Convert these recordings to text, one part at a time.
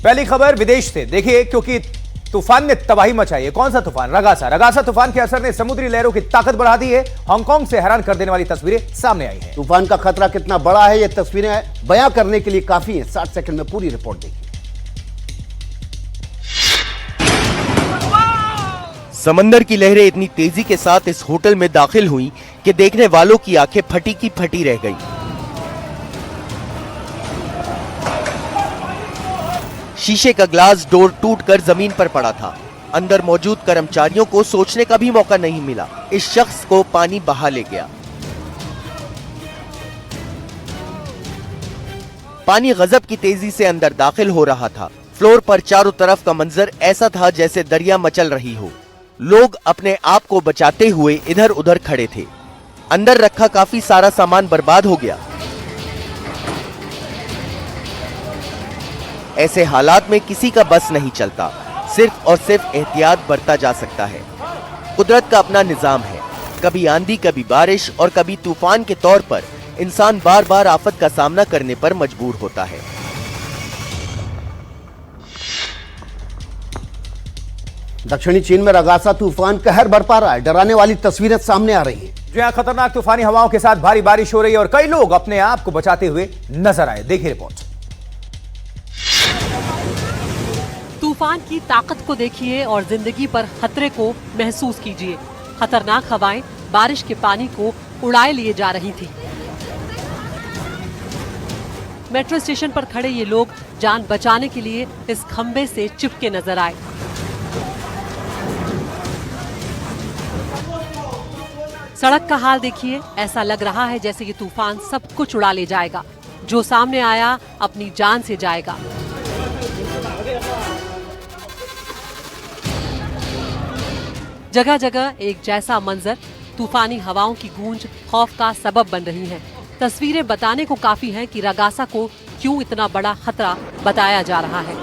पहली खबर विदेश से देखिए, क्योंकि तूफान ने तबाही मचाई है। कौन सा तूफान? रगासा तूफान के असर ने समुद्री लहरों की ताकत बढ़ा दी है। हांगकांग से हैरान कर देने वाली तस्वीरें सामने आई हैं। तूफान का खतरा कितना बड़ा है, ये तस्वीरें बयां करने के लिए काफी हैं। 60 सेकंड में पूरी रिपोर्ट देखिए। समंदर की लहरें इतनी तेजी के साथ इस होटल में दाखिल हुई कि देखने वालों की आंखें फटी की फटी रह गई। शीशे का ग्लास डोर टूटकर जमीन पर पड़ा था। अंदर मौजूद कर्मचारियों को सोचने का भी मौका नहीं मिला। इस शख्स को पानी बहा ले गया। पानी गजब की तेजी से अंदर दाखिल हो रहा था। फ्लोर पर चारों तरफ का मंजर ऐसा था जैसे दरिया मचल रही हो। लोग अपने आप को बचाते हुए इधर उधर खड़े थे। अंदर रखा काफी सारा सामान बर्बाद हो गया। ऐसे हालात में किसी का बस नहीं चलता। सिर्फ और सिर्फ एहतियात बरता जा सकता है। कुदरत का अपना निजाम है। कभी आंधी, कभी बारिश और कभी तूफान के तौर पर इंसान बार बार आफत का सामना करने पर मजबूर होता है। दक्षिणी चीन में रगासा तूफान कहर बरपा रहा है। डराने वाली तस्वीरें सामने आ रही हैं। जो यहाँ खतरनाक तूफानी हवाओं के साथ भारी बारिश हो रही है और कई लोग अपने आप को बचाते हुए नजर आए। देखिए रिपोर्ट। तूफान की ताकत को देखिए और जिंदगी पर खतरे को महसूस कीजिए। खतरनाक हवाएं बारिश के पानी को उड़ाए लिए जा रही थी। मेट्रो स्टेशन पर खड़े ये लोग जान बचाने के लिए इस खंबे से चिपके नजर आए। सड़क का हाल देखिए, ऐसा लग रहा है जैसे ये तूफान सब कुछ उड़ा ले जाएगा। जो सामने आया अपनी जान से जाएगा। जगह जगह एक जैसा मंजर, तूफानी हवाओं की गूंज खौफ का सबब बन रही है। तस्वीरें बताने को काफी है कि रगासा को क्यों इतना बड़ा खतरा बताया जा रहा है।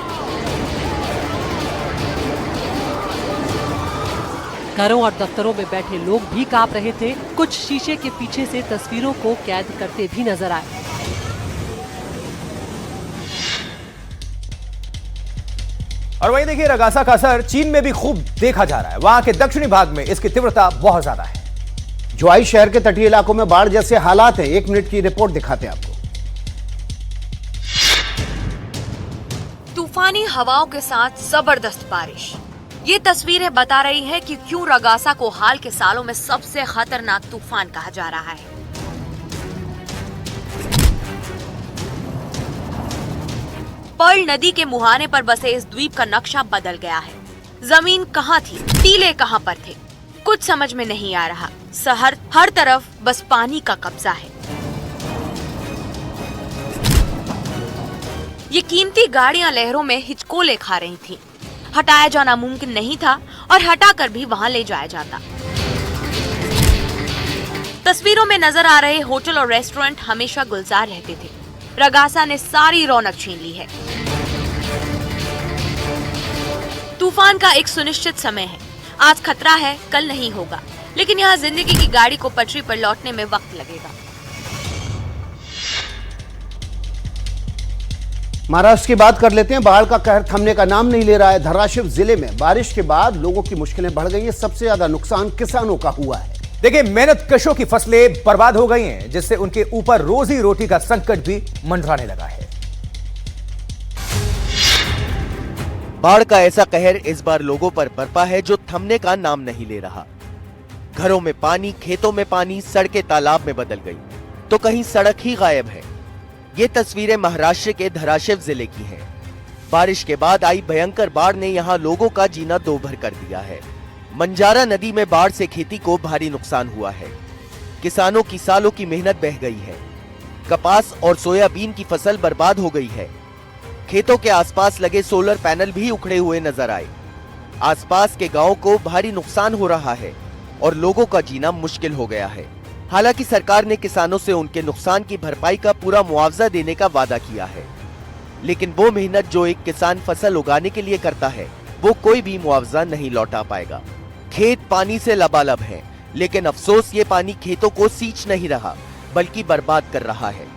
घरों और दफ्तरों में बैठे लोग भी कांप रहे थे। कुछ शीशे के पीछे से तस्वीरों को कैद करते भी नजर आए। और वहीं देखिए, रगासा का असर चीन में भी खूब देखा जा रहा है। वहां के दक्षिणी भाग में इसकी तीव्रता बहुत ज्यादा है। जुआई शहर के तटीय इलाकों में बाढ़ जैसे हालात हैं। 1 मिनट की रिपोर्ट दिखाते हैं आपको। तूफानी हवाओं के साथ जबरदस्त बारिश। ये तस्वीरें बता रही है कि क्यों रगासा को हाल के सालों में सबसे खतरनाक तूफान कहा जा रहा है। पर्ल नदी के मुहाने पर बसे इस द्वीप का नक्शा बदल गया है। जमीन कहाँ थी, टीले कहाँ पर थे, कुछ समझ में नहीं आ रहा। शहर हर तरफ बस पानी का कब्जा है। ये कीमती गाड़ियां लहरों में हिचकोले खा रही थीं। हटाया जाना मुमकिन नहीं था और हटाकर भी वहां ले जाया जाता। तस्वीरों में नजर आ रहे होटल और रेस्टोरेंट हमेशा गुलजार रहते थे। रगासा ने सारी रौनक छीन ली है। तूफान का एक सुनिश्चित समय है। आज खतरा है, कल नहीं होगा, लेकिन यहाँ जिंदगी की गाड़ी को पटरी पर लौटने में वक्त लगेगा। महाराष्ट्र की बात कर लेते हैं। बाढ़ का कहर थमने का नाम नहीं ले रहा है। धाराशिव जिले में बारिश के बाद लोगों की मुश्किलें बढ़ गई हैं। सबसे ज्यादा नुकसान किसानों का हुआ है। देखिए, मेहनत कशों की फसलें बर्बाद हो गई हैं, जिससे उनके ऊपर रोजी रोटी का संकट भी मंडराने लगा है। बाढ़ का ऐसा कहर इस बार लोगों पर बरपा है जो थमने का नाम नहीं ले रहा। घरों में पानी, खेतों में पानी, सड़कें तालाब में बदल गई, तो कहीं सड़क ही गायब है। ये तस्वीरें महाराष्ट्र के धाराशिव जिले की हैं। बारिश के बाद आई भयंकर बाढ़ ने यहाँ लोगों का जीना दोभर कर दिया है। मंजारा नदी में बाढ़ से खेती को भारी नुकसान हुआ है। किसानों की सालों की मेहनत बह गई है। कपास और सोयाबीन की फसल बर्बाद हो गई है। खेतों के आसपास लगे सोलर पैनल भी उखड़े हुए नजर आए। आसपास के गांवों को भारी नुकसान हो रहा है और लोगों का जीना मुश्किल हो गया है। हालांकि सरकार ने किसानों से उनके नुकसान की भरपाई का पूरा मुआवजा देने का वादा किया है, लेकिन वो मेहनत जो एक किसान फसल उगाने के लिए करता है, वो कोई भी मुआवजा नहीं लौटा पाएगा। खेत पानी से लबालब हैं, लेकिन अफसोस ये पानी खेतों को सींच नहीं रहा, बल्कि बर्बाद कर रहा है।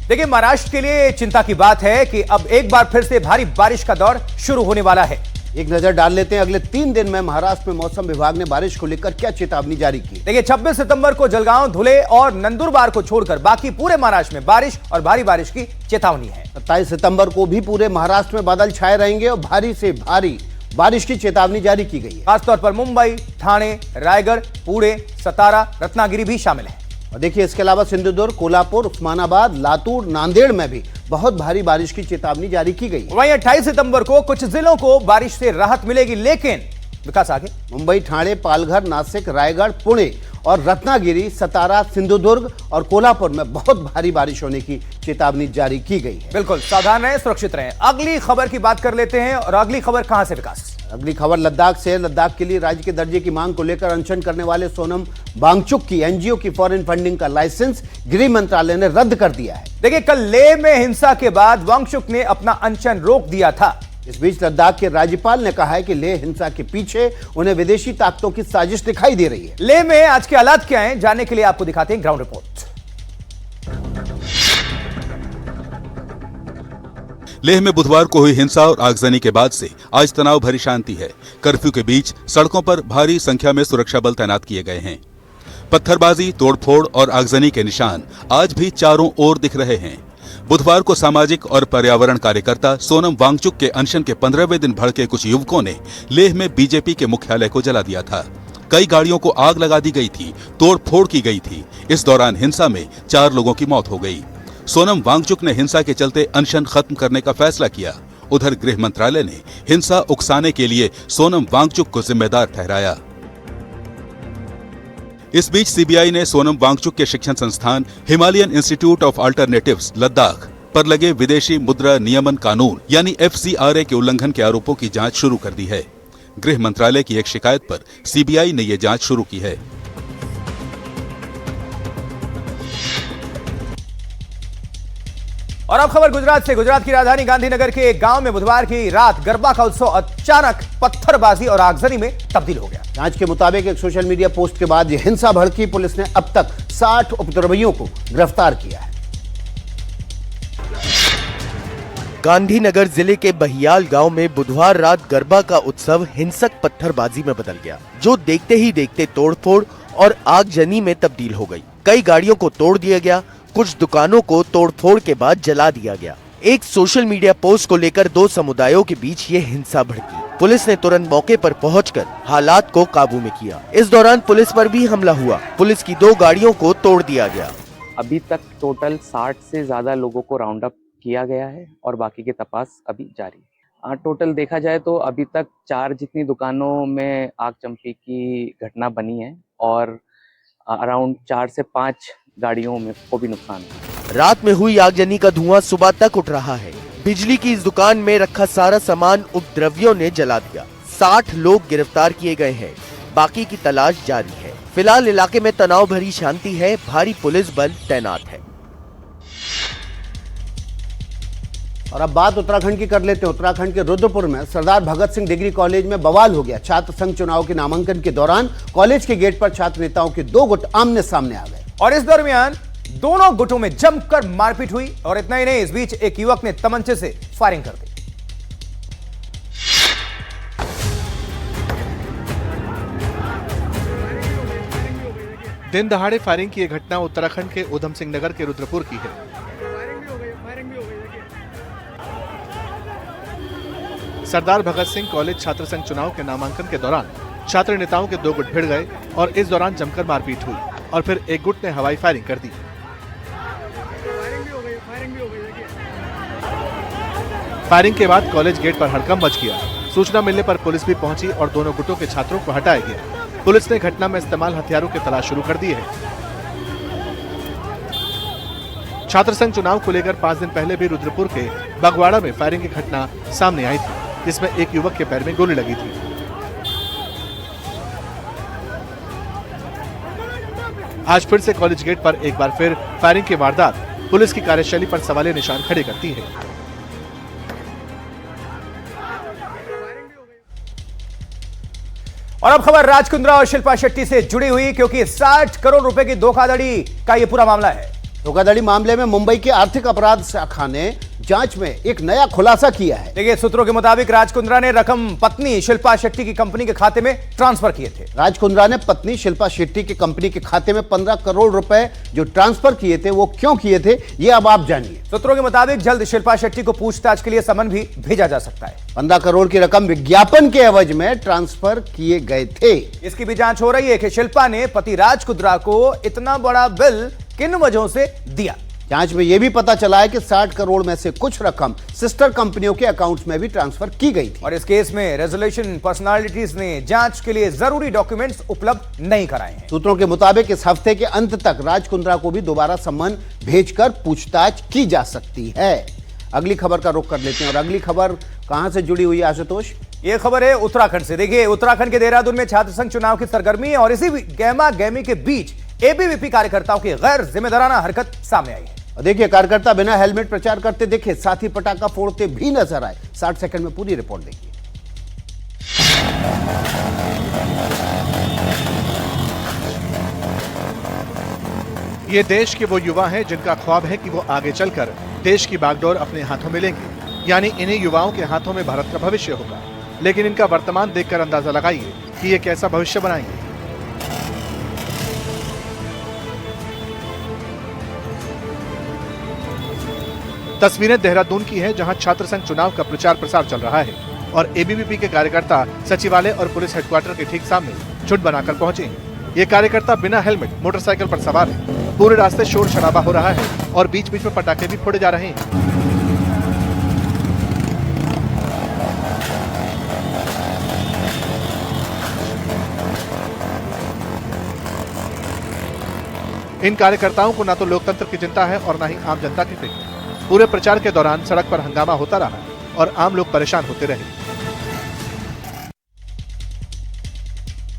देखिए, महाराष्ट्र के लिए चिंता की बात है कि अब एक बार फिर से भारी बारिश का दौर शुरू होने वाला है। एक नजर डाल लेते हैं अगले 3 दिन में महाराष्ट्र में मौसम विभाग ने बारिश को लेकर क्या चेतावनी जारी की। देखिए, 26 सितंबर को जलगांव, धुले और नंदुरबार को छोड़कर बाकी पूरे महाराष्ट्र में बारिश और भारी बारिश की चेतावनी है। 27 सितंबर को भी पूरे महाराष्ट्र में बादल छाए रहेंगे और भारी से भारी बारिश की चेतावनी जारी की गई है। खासतौर पर मुंबई, ठाणे, रायगढ़, पुणे, सतारा, रत्नागिरी भी शामिल है। और देखिए, इसके अलावा सिंधुदुर्ग, कोल्हापुर, उस्मानाबाद, लातूर, नांदेड़ में भी बहुत भारी बारिश की चेतावनी जारी की गई है। वहीं 28 सितंबर को कुछ जिलों को बारिश से राहत मिलेगी, लेकिन विकास आगे। मुंबई, ठाणे, पालघर, नासिक, रायगढ़, पुणे और रत्नागिरी, सतारा, सिंधुदुर्ग और कोल्हापुर में बहुत भारी बारिश होने की चेतावनी जारी की गई है। बिल्कुल सावधान रहें, सुरक्षित रहें। अगली खबर की बात कर लेते हैं, और अगली खबर कहां से विकास? अगली खबर लद्दाख से। लद्दाख के लिए राज्य के दर्जे की मांग को लेकर अनशन करने वाले सोनम वांगचुक की एनजीओ की फॉरेन फंडिंग का लाइसेंस गृह मंत्रालय ने रद्द कर दिया है। देखिए, कल लेह में हिंसा के बाद वांगचुक ने अपना अनशन रोक दिया था। इस बीच लद्दाख के राज्यपाल ने कहा है कि लेह हिंसा के पीछे उन्हें विदेशी ताकतों की साजिश दिखाई दे रही है। लेह में आज के हालात क्या हैं, जानने के लिए आपको दिखाते हैं ग्राउंड रिपोर्ट। लेह में बुधवार को हुई हिंसा और आगजनी के बाद से आज तनाव भरी शांति है। कर्फ्यू के बीच सड़कों पर भारी संख्या में सुरक्षा बल तैनात किए गए हैं। पत्थरबाजी, तोड़फोड़ और आगजनी के निशान आज भी चारों ओर दिख रहे हैं। बुधवार को सामाजिक और पर्यावरण कार्यकर्ता सोनम वांगचुक के अनशन के 15वें दिन भड़के कुछ युवकों ने लेह में बीजेपी के मुख्यालय को जला दिया था। कई गाड़ियों को आग लगा दी गई थी, तोड़फोड़ की गई थी। इस दौरान हिंसा में 4 लोगों की मौत हो गई। सोनम वांगचुक ने हिंसा के चलते अनशन खत्म करने का फैसला किया। उधर गृह मंत्रालय ने हिंसा उकसाने के लिए सोनम वांगचुक को जिम्मेदार ठहराया। इस बीच सीबीआई ने सोनम वांगचुक के शिक्षण संस्थान Himalayan institute of alternatives Ladakh पर लगे विदेशी मुद्रा नियमन कानून यानी FCRA के उल्लंघन के आरोपों की जांच शुरू कर दी है। गृह मंत्रालय की एक शिकायत पर सीबीआई ने यह जांच शुरू की है। और अब खबर गुजरात से। गुजरात की राजधानी गांधीनगर के एक गांव में बुधवार की रात गरबा का उत्सव अचानक पत्थरबाजी और आगजनी में तब्दील हो गया। जांच के मुताबिक एक सोशल मीडिया पोस्ट के बाद यह हिंसा भड़की। पुलिस ने अब तक 60 उपद्रवियों को गिरफ्तार किया है। गांधीनगर जिले के बहियाल गांव में बुधवार रात गरबा का उत्सव हिंसक पत्थरबाजी में बदल गया, जो देखते ही देखते तोड़फोड़ और आगजनी में तब्दील हो गई। कई गाड़ियों को तोड़ दिया गया, कुछ दुकानों को तोड़फोड़ के बाद जला दिया गया। एक सोशल मीडिया पोस्ट को लेकर 2 समुदायों के बीच ये हिंसा भड़की। पुलिस ने तुरंत मौके पर पहुंचकर हालात को काबू में किया। इस दौरान पुलिस पर भी हमला हुआ। पुलिस की 2 गाड़ियों को तोड़ दिया गया। अभी तक टोटल 60 से ज्यादा लोगों को राउंड अप किया गया है और बाकी के तपास अभी जारी है। टोटल देखा जाए तो अभी तक 4 जितनी दुकानों में आग चंपी की घटना बनी है और अराउंड 4 से 5 गाड़ियों में को भी नुकसान है। रात में हुई आगजनी का धुआं सुबह तक उठ रहा है। बिजली की इस दुकान में रखा सारा सामान उपद्रवियों ने जला दिया। 60 लोग गिरफ्तार किए गए हैं, बाकी की तलाश जारी है। फिलहाल इलाके में तनाव भरी शांति है, भारी पुलिस बल तैनात है। और अब बात उत्तराखंड की कर लेते हैं। उत्तराखंड के रुद्रपुर में सरदार भगत सिंह डिग्री कॉलेज में बवाल हो गया। छात्र संघ चुनाव के नामांकन के दौरान कॉलेज के गेट पर छात्र नेताओं के 2 गुट आमने सामने आ गए और इस दरमियान दोनों गुटों में जमकर मारपीट हुई। और इतना ही नहीं, इस बीच एक युवक ने तमंचे से फायरिंग कर दी। दिन दहाड़े फायरिंग की यह घटना उत्तराखंड के ऊधम सिंह नगर के रुद्रपुर की है। सरदार भगत सिंह कॉलेज छात्र संघ चुनाव के नामांकन के दौरान छात्र नेताओं के 2 गुट भिड़ गए और इस दौरान जमकर मारपीट हुई और फिर एक गुट ने हवाई फायरिंग कर दी। फायरिंग के बाद कॉलेज गेट पर हड़कंप मच गया। सूचना मिलने पर पुलिस भी पहुंची और दोनों गुटों के छात्रों को हटाया गया। पुलिस ने घटना में इस्तेमाल हथियारों की तलाश शुरू कर दी है। छात्र संघ चुनाव को लेकर 5 दिन पहले भी रुद्रपुर के बगवाड़ा में फायरिंग की घटना सामने आई थी, जिसमें एक युवक के पैर में गोली लगी थी। आज फिर से कॉलेज गेट पर एक बार फिर फायरिंग की वारदात पुलिस की कार्यशैली पर सवालिया निशान खड़े करती है। और अब खबर राज कुंद्रा और शिल्पा शेट्टी से जुड़ी हुई, क्योंकि 60 करोड़ रुपए की धोखाधड़ी का यह पूरा मामला है। धोखाधड़ी मामले में मुंबई की आर्थिक अपराध शाखा ने जांच में एक नया खुलासा किया है। देखिए, सूत्रों के मुताबिक राज कुंद्रा ने रकम पत्नी शिल्पा शेट्टी की कंपनी के खाते में ट्रांसफर किए थे। राज कुंद्रा ने पत्नी शिल्पा शेट्टी की कंपनी के खाते में 15 करोड़ रुपए जो ट्रांसफर किए थे, वो क्यों किए थे, ये अब आप जानिए। सूत्रों के मुताबिक जल्द शिल्पा शेट्टी को पूछताछ के लिए समन भी भेजा जा सकता है। 15 करोड़ की रकम विज्ञापन के एवज में ट्रांसफर किए गए थे। इसकी भी जांच हो रही है कि शिल्पा ने पति राज कुंद्रा को इतना बड़ा बिल किन वजहों से दिया। जांच में यह भी पता चला है कि 60 करोड़ में से कुछ रकम सिस्टर कंपनियों के अकाउंट्स में भी ट्रांसफर की गई थी। और इस केस में रेजोल्यूशन पर्सनालिटीज ने जांच के लिए जरूरी डॉक्यूमेंट्स उपलब्ध नहीं कराए हैं। सूत्रों के मुताबिक इस हफ्ते के अंत तक राज कुंद्रा को भी दोबारा सम्मन भेजकर पूछताछ की जा सकती है। अगली खबर का रुख कर लेते हैं, और अगली खबर कहां से जुड़ी हुई है आशुतोष? ये खबर है उत्तराखंड से। देखिए, उत्तराखंड के देहरादून में छात्र संघ चुनाव की सरगर्मी है और इसी गहमा गहमी के बीच एबीवीपी कार्यकर्ताओं की गैर जिम्मेदाराना हरकत सामने आई है। देखिए, कार्यकर्ता बिना हेलमेट प्रचार करते दिखे, साथ ही पटाखा फोड़ते भी नजर आए। 60 सेकंड में पूरी रिपोर्ट देखिए। ये देश के वो युवा हैं जिनका ख्वाब है कि वो आगे चलकर देश की बागडोर अपने हाथों में लेंगे, यानी इन्हीं युवाओं के हाथों में भारत का भविष्य होगा। लेकिन इनका वर्तमान देखकर अंदाजा लगाइए कि ये कैसा भविष्य बनाएंगे। तस्वीरें देहरादून की हैं, जहां छात्र संघ चुनाव का प्रचार प्रसार चल रहा है और एबीवीपी के कार्यकर्ता सचिवालय और पुलिस हेडक्वार्टर के ठीक सामने झुंड बनाकर पहुंचे हैं। ये कार्यकर्ता बिना हेलमेट मोटरसाइकिल पर सवार हैं। पूरे रास्ते शोर शराबा हो रहा है और बीच बीच में पटाखे भी फोड़े जा रहे हैं। इन कार्यकर्ताओं को न तो लोकतंत्र की चिंता है और न ही आम जनता की फिक्र। पूरे प्रचार के दौरान सड़क पर हंगामा होता रहा और आम लोग परेशान होते रहे।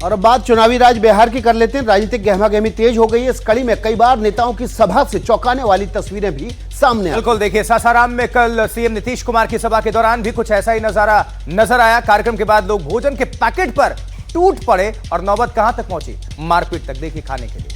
और अब बात चुनावी राज बिहार की कर लेते हैं। राजनीतिक गहमागहमी तेज हो गई है। इस कड़ी में कई बार नेताओं की सभा से चौंकाने वाली तस्वीरें भी सामने आई। बिल्कुल, देखिए, सासाराम में कल सीएम नीतीश कुमार की सभा के दौरान भी कुछ ऐसा ही नजारा नजर आया। कार्यक्रम के बाद लोग भोजन के पैकेट पर टूट पड़े और नौबत कहां तक पहुंची, मारपीट तक। देखिए, खाने के लिए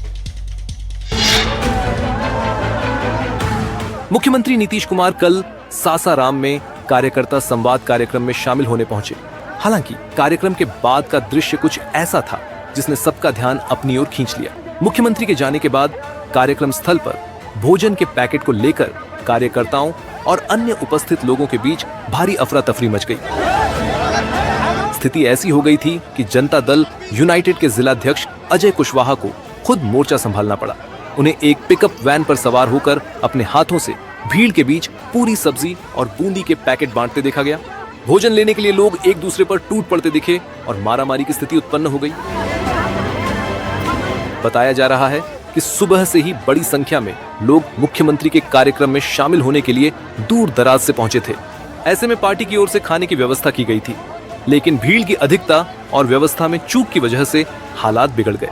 मुख्यमंत्री नीतीश कुमार कल सासाराम में कार्यकर्ता संवाद कार्यक्रम में शामिल होने पहुंचे। हालांकि कार्यक्रम के बाद का दृश्य कुछ ऐसा था जिसने सबका ध्यान अपनी ओर खींच लिया। मुख्यमंत्री के जाने के बाद कार्यक्रम स्थल पर भोजन के पैकेट को लेकर कार्यकर्ताओं और अन्य उपस्थित लोगों के बीच भारी अफरा तफरी मच गई। स्थिति ऐसी हो गई थी कि जनता दल यूनाइटेड के जिलाध्यक्ष अजय कुशवाहा को खुद मोर्चा संभालना पड़ा। उन्हें एक पिकअप वैन पर सवार होकर अपने हाथों से भीड़ के बीच पूरी सब्जी और बूंदी के पैकेट बांटते देखा गया। भोजन लेने के लिए लोग एक दूसरे पर टूट पड़ते दिखे और मारामारी की स्थिति उत्पन्न हो गई। बताया जा रहा है कि सुबह से ही बड़ी संख्या में लोग मुख्यमंत्री के कार्यक्रम में शामिल होने के लिए दूर दराज से पहुंचे थे। ऐसे में पार्टी की ओर से खाने की व्यवस्था की गई थी, लेकिन भीड़ की अधिकता और व्यवस्था में चूक की वजह से हालात बिगड़ गए।